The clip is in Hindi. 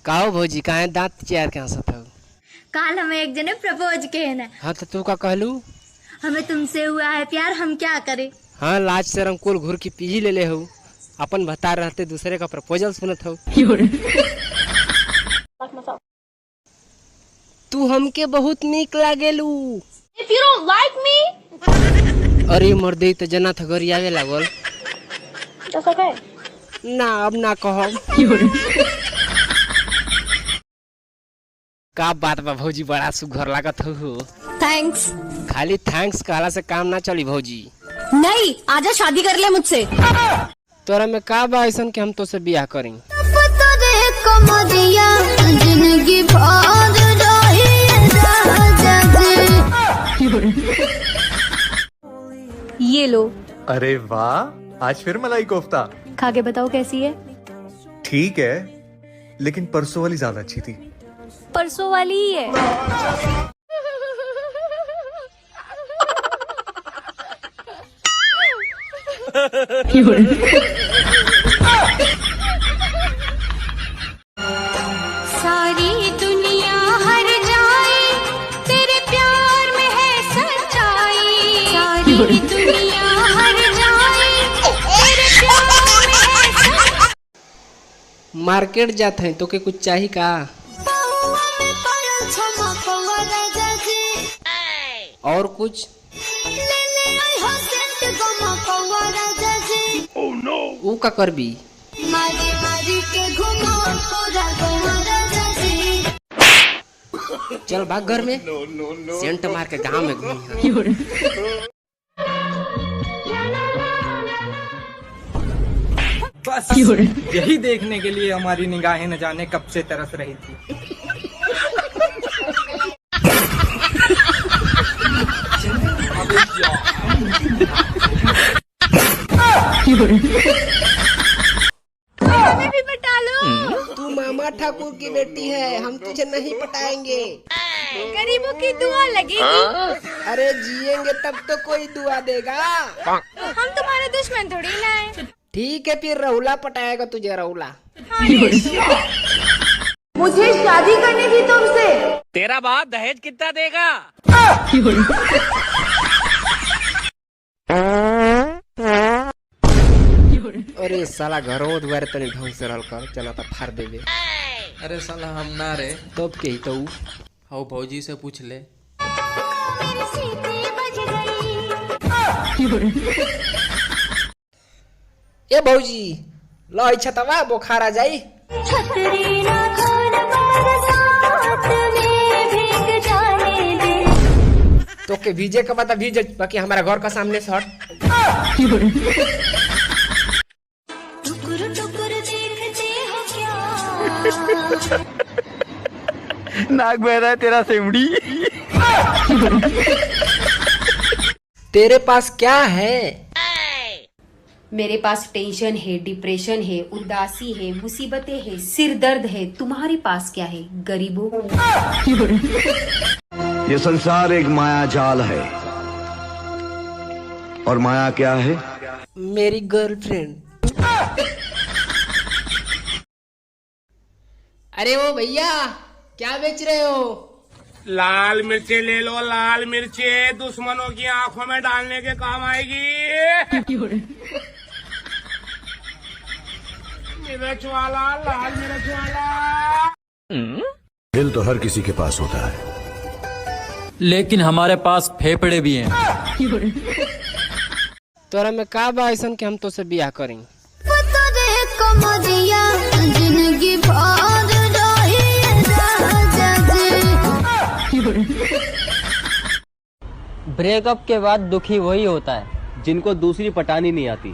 काहो भौजी काहे दांत चियार के हंसत हो? काल हमें एक जने प्रपोज के है ना। हाँ तो तू का कहलू? हमें तुमसे हुआ है प्यार, हम क्या करें। हाँ लाज शर्म कुल घूर की पीही ले हो, अपन बता रहते दूसरे का प्रपोजल सुनत हो। तू हमके बहुत नीक लागेलू। If you don't like me, अरे मर्दे तो जना था घर आवे लागल। that's okay. ना अब ना कहो। का बात बा भौजी, बड़ा सुघर लागत हो। Thanks. खाली थैंक्स कहला से काम ना चली भौजी। नहीं, आजा शादी कर ले मुझसे। तोरा में का बा ऐसन के हम तो से बियाह करें? ये लो। अरे वाह, आज फिर मलाई कोफ्ता। खा के बताओ कैसी है। ठीक है, लेकिन परसों वाली ज्यादा अच्छी थी। परसों वाली ही है। सारी दुनिया हर जाए तेरे प्यार में है सच्चाई। सारी दुनिया हर जाए तेरे प्यार में है सच्चाई। मार्केट जाते हैं तो के कुछ चाहिए का? और कुछ? Oh no! ऊ का करबी? चल भाग घर में। सेंट मार के गांव में घूमी। बस यही देखने के लिए हमारी निगाहें न जाने कब से तरस रही थी। हमें भी पटा लो। तू मामा ठाकुर की बेटी है, हम तुझे नहीं पटाएंगे। गरीबों की दुआ लगेगी। अरे जिएंगे तब तो कोई दुआ देगा। हम तुम्हारे दुश्मन थोड़ी ना है। ठीक है फिर रौला पटाएगा तुझे, रौला। मुझे शादी करनी थी तुमसे। तेरा बाप दहेज कितना देगा? अरे साला घरों द्वारे तने ढंग से रहल कर, चला तो फाड़ देबे। अरे साला हम ना रे, तब के ही तो हाउ भौजी से पूछ ले। ए भौजी लो छतवा बुखार आ जाई। तो के भीजे का बता भीजे, बाकी हमारा घर का सामने से हट। नाक बह रहा है तेरा सेमड़ी। तेरे पास क्या है? मेरे पास टेंशन है, डिप्रेशन है, उदासी है, मुसीबतें है, सिर दर्द है। तुम्हारे पास क्या है गरीबों? ये संसार एक माया जाल है, और माया क्या है? मेरी गर्लफ्रेंड। अरे वो भैया क्या बेच रहे हो? लाल मिर्चे ले लो, लाल मिर्चे दुश्मनों की आंखों में डालने के काम आएगी। मिर्च वाला, लाल मिर्च वाला। दिल तो हर किसी के पास होता है, लेकिन हमारे पास फेफड़े भी हैं। तोरा में का बा ऐसन के हम तो से बियाह करें? ब्रेकअप के बाद दुखी वही होता है जिनको दूसरी पटानी नहीं आती।